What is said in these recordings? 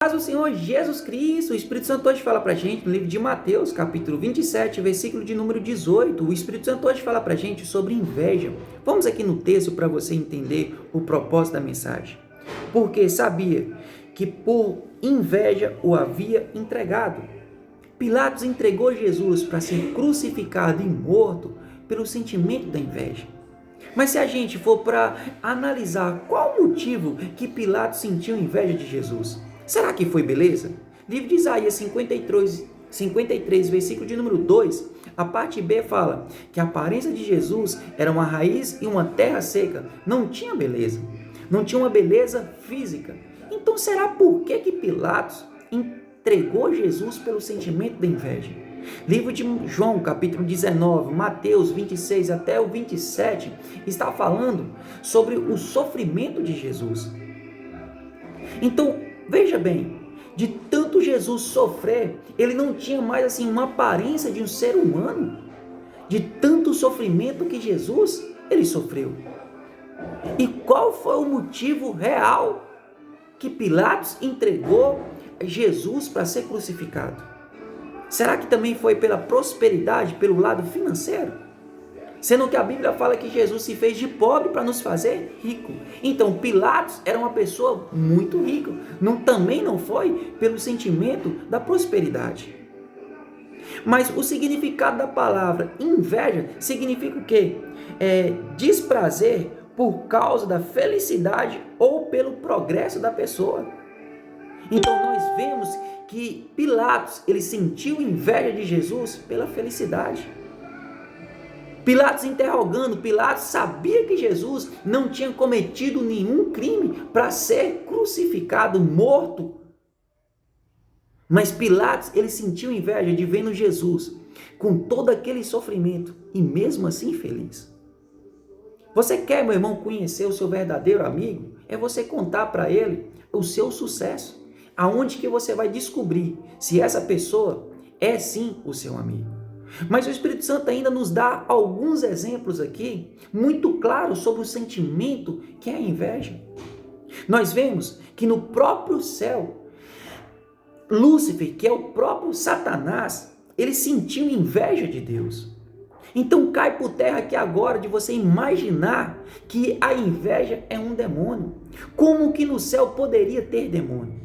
Mas o Senhor Jesus Cristo, o Espírito Santo hoje fala para a gente no livro de Mateus, capítulo 27, versículo de número 18. O Espírito Santo hoje fala para a gente sobre inveja. Vamos aqui no texto para você entender o propósito da mensagem. Porque sabia que por inveja o havia entregado. Pilatos entregou Jesus para ser crucificado e morto pelo sentimento da inveja. Mas se a gente for para analisar qual o motivo que Pilatos sentiu inveja de Jesus, será que foi beleza? Livro de Isaías 53, versículo de número 2, a parte B fala que a aparência de Jesus era uma raiz e uma terra seca, não tinha beleza, não tinha uma beleza física. Então será por que Pilatos entregou Jesus pelo sentimento da inveja? Livro de João, capítulo 19, Mateus 26 até o 27, está falando sobre o sofrimento de Jesus. Então, veja bem, de tanto Jesus sofrer, ele não tinha mais assim uma aparência de um ser humano. De tanto sofrimento que Jesus, ele sofreu. E qual foi o motivo real que Pilatos entregou Jesus para ser crucificado? Será que também foi pela prosperidade, pelo lado financeiro? Sendo que a Bíblia fala que Jesus se fez de pobre para nos fazer rico. Então Pilatos era uma pessoa muito rica. Também não foi pelo sentimento da prosperidade. Mas o significado da palavra inveja significa o quê? Desprazer por causa da felicidade ou pelo progresso da pessoa. Então nós vemos que Pilatos, ele sentiu inveja de Jesus pela felicidade. Pilatos interrogando, Pilatos sabia que Jesus não tinha cometido nenhum crime para ser crucificado, morto. Mas Pilatos, ele sentiu inveja de vendo Jesus com todo aquele sofrimento e mesmo assim feliz. Você quer, meu irmão, conhecer o seu verdadeiro amigo? É você contar para ele o seu sucesso. Aonde que você vai descobrir se essa pessoa é sim o seu amigo. Mas o Espírito Santo ainda nos dá alguns exemplos aqui, muito claros sobre o sentimento que é a inveja. Nós vemos que no próprio céu, Lúcifer, que é o próprio Satanás, ele sentiu inveja de Deus. Então cai por terra aqui agora de você imaginar que a inveja é um demônio. Como que no céu poderia ter demônio?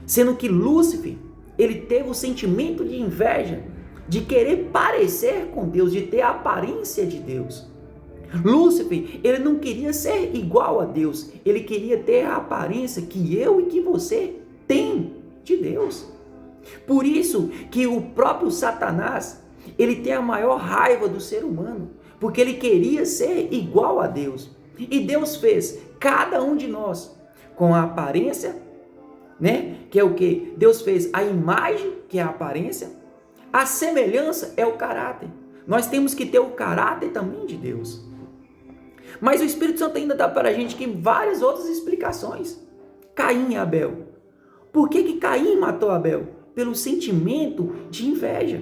Sendo que Lúcifer, ele teve o sentimento de inveja, de querer parecer com Deus, de ter a aparência de Deus. Lúcifer, ele não queria ser igual a Deus, ele queria ter a aparência que eu e que você tem de Deus. Por isso que o próprio Satanás, ele tem a maior raiva do ser humano, porque ele queria ser igual a Deus. E Deus fez cada um de nós com a aparência, que é o que? Deus fez a imagem, que é a aparência. A semelhança é o caráter. Nós temos que ter o caráter também de Deus. Mas o Espírito Santo ainda dá para a gente várias outras explicações. Caim e Abel. Por que Caim matou Abel? Pelo sentimento de inveja.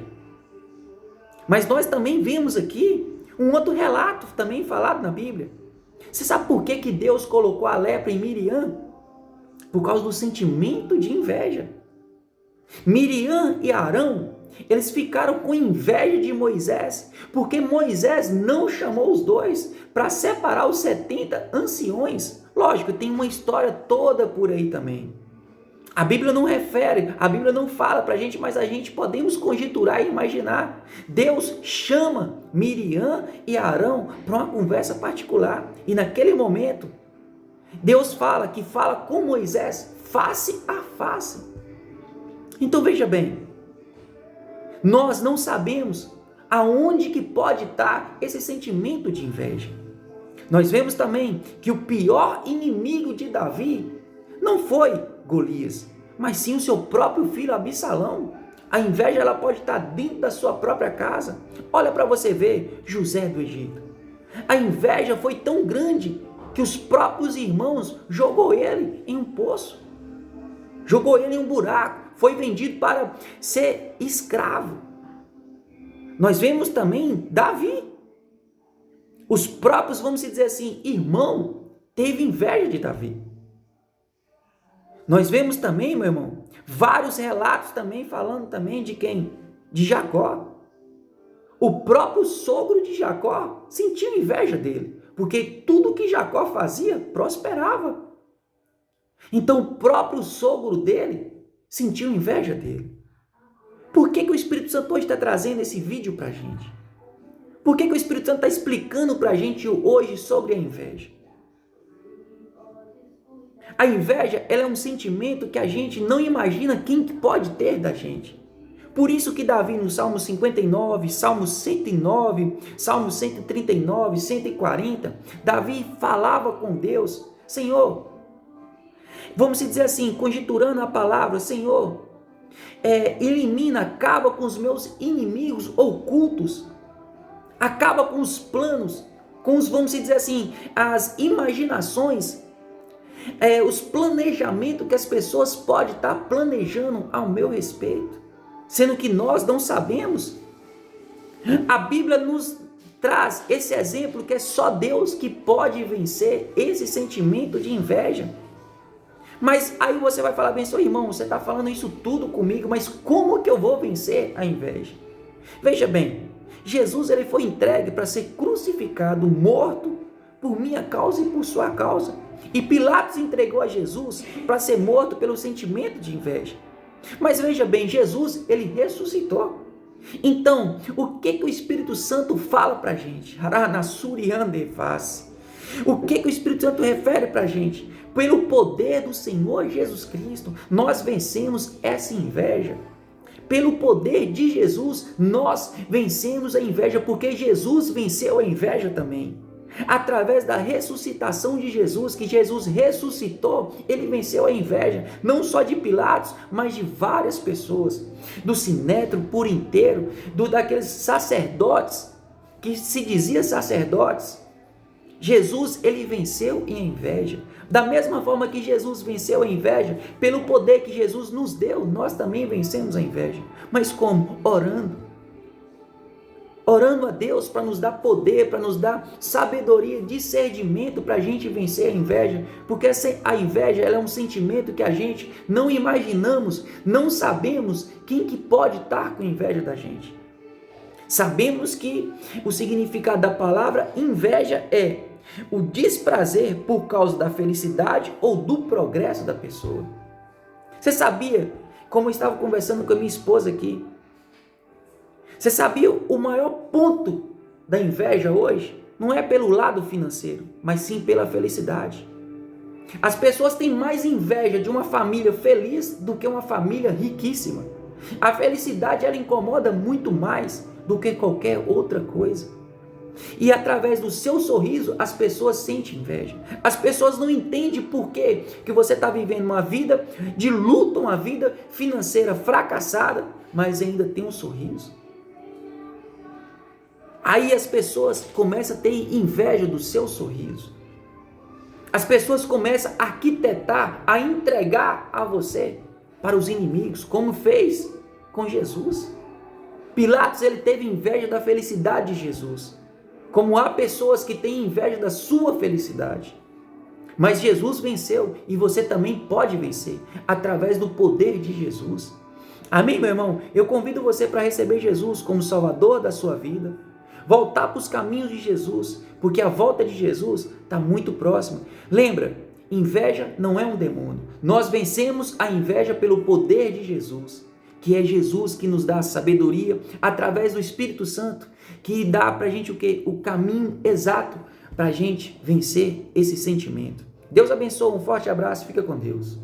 Mas nós também vemos aqui um outro relato também falado na Bíblia. Você sabe por que Deus colocou a lepra em Miriam? Por causa do sentimento de inveja. Miriam e Arão, eles ficaram com inveja de Moisés, porque Moisés não chamou os dois para separar os 70 anciões. Lógico, tem uma história toda por aí também. A Bíblia não refere, a Bíblia não fala para a gente, mas a gente podemos conjecturar e imaginar. Deus chama Miriam e Arão para uma conversa particular. E naquele momento, Deus fala com Moisés face a face. Então veja bem, nós não sabemos aonde que pode estar esse sentimento de inveja. Nós vemos também que o pior inimigo de Davi não foi Golias, mas sim o seu próprio filho Absalão. A inveja ela pode estar dentro da sua própria casa. Olha para você ver José do Egito. A inveja foi tão grande que os próprios irmãos jogou ele em um poço. Jogou ele em um buraco. Foi vendido para ser escravo. Nós vemos também Davi. Os próprios, vamos dizer assim, irmão, teve inveja de Davi. Nós vemos também, meu irmão, Vários relatos também falando também de quem? De Jacó. O próprio sogro de Jacó sentiu inveja dele, porque tudo que Jacó fazia prosperava. Então o próprio sogro dele sentiu inveja dele. Por que o Espírito Santo hoje está trazendo esse vídeo para a gente? Por que o Espírito Santo está explicando para a gente hoje sobre a inveja? A inveja, ela é um sentimento que a gente não imagina quem pode ter da gente. Por isso que Davi no Salmo 59, Salmo 109, Salmo 139, 140, Davi falava com Deus, Senhor, vamos dizer assim, conjecturando a palavra, Senhor, elimina, acaba com os meus inimigos ocultos, acaba com os planos, com os, vamos dizer assim, as imaginações, os planejamentos que as pessoas podem estar planejando ao meu respeito, sendo que nós não sabemos. A Bíblia nos traz esse exemplo que é só Deus que pode vencer esse sentimento de inveja. Mas aí você vai falar bem, seu irmão, você está falando isso tudo comigo, mas como que eu vou vencer a inveja? Veja bem, Jesus ele foi entregue para ser crucificado, morto por minha causa e por sua causa. E Pilatos entregou a Jesus para ser morto pelo sentimento de inveja. Mas veja bem, Jesus ele ressuscitou. Então, o que o Espírito Santo fala para a gente? O que o Espírito Santo refere para a gente? Pelo poder do Senhor Jesus Cristo, nós vencemos essa inveja. Pelo poder de Jesus, nós vencemos a inveja, porque Jesus venceu a inveja também. Através da ressuscitação de Jesus, que Jesus ressuscitou, ele venceu a inveja, não só de Pilatos, mas de várias pessoas, do sinédrio por inteiro, daqueles sacerdotes, que se dizia sacerdotes. Jesus, ele venceu a inveja. Da mesma forma que Jesus venceu a inveja, pelo poder que Jesus nos deu, nós também vencemos a inveja. Mas como? Orando a Deus para nos dar poder, para nos dar sabedoria, discernimento para a gente vencer a inveja, porque a inveja ela é um sentimento que a gente não imaginamos, não sabemos quem que pode estar com inveja da gente. Sabemos que o significado da palavra inveja é o desprazer por causa da felicidade ou do progresso da pessoa. Você sabia, como eu estava conversando com a minha esposa aqui, você sabia o maior ponto da inveja hoje? Não é pelo lado financeiro, mas sim pela felicidade. As pessoas têm mais inveja de uma família feliz do que uma família riquíssima. A felicidade ela incomoda muito mais do que qualquer outra coisa. E através do seu sorriso, as pessoas sentem inveja. As pessoas não entendem por que você está vivendo uma vida de luta, uma vida financeira fracassada, mas ainda tem um sorriso. Aí as pessoas começam a ter inveja do seu sorriso. As pessoas começam a arquitetar, a entregar a você para os inimigos, como fez com Jesus. Pilatos ele teve inveja da felicidade de Jesus, como há pessoas que têm inveja da sua felicidade. Mas Jesus venceu e você também pode vencer através do poder de Jesus. Amém, meu irmão? Eu convido você para receber Jesus como Salvador da sua vida. Voltar para os caminhos de Jesus, porque a volta de Jesus está muito próxima. Lembra, inveja não é um demônio. Nós vencemos a inveja pelo poder de Jesus, que é Jesus que nos dá a sabedoria, através do Espírito Santo, que dá para a gente o quê? O caminho exato para a gente vencer esse sentimento. Deus abençoe, um forte abraço, fica com Deus.